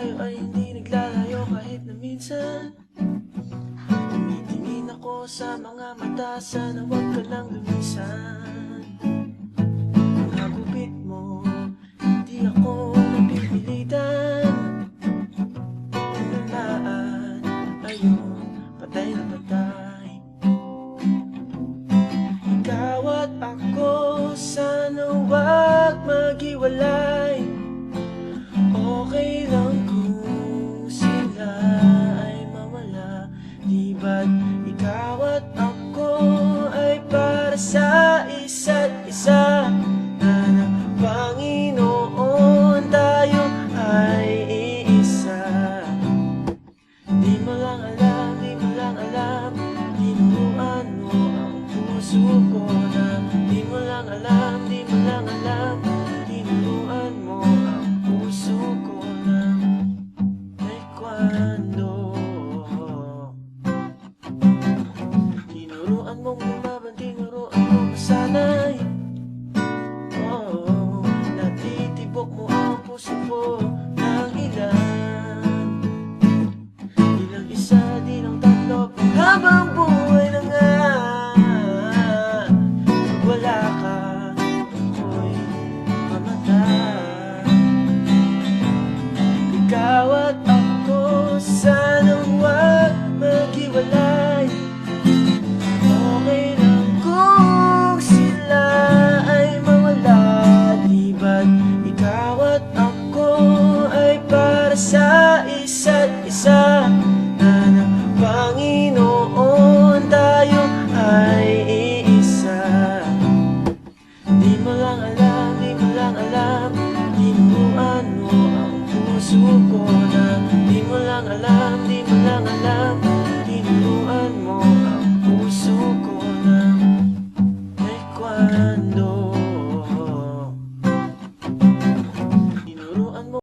tayo ay hindi naglalayo kahit na minsan. Tumitingin ako sa mga mata, sana huwag ka lang lumisan. Mga gupit mo, hindi ako napipilitan. Nalaan, ayun, patay na patay. Ikaw at ako, sana huwag maghiwalay. Okay lang kung sila ay mawala, di ba't ikaw at ako ay para sa isa't isa. Na ng Panginoon tayo ay iisa. Di mo lang alam, di mo lang alam, tinuruan mo ang puso ko na. Di mo lang alam, di mo lang alam, tinuruan mo ang puso ko na. Taekwondo, tinuruan mong lumaban, tinuruan mong masanay. Oh, natitibok mo ang puso ko ng ilan. Di lang isa, di lang tatlo, habang buhay na nga. Pag wala ka, ako'y mamatay. Ikaw at ako, sana huwag maghiwalay. Okay lang kung sila ay mawala, di ba't ikaw at ako ay para sa isa't isa. Na ng Panginoon tayo ay iisa. Di mo lang alam, di mo lang alam, tinuruan mo ang puso ko na. Di mo lang alam, di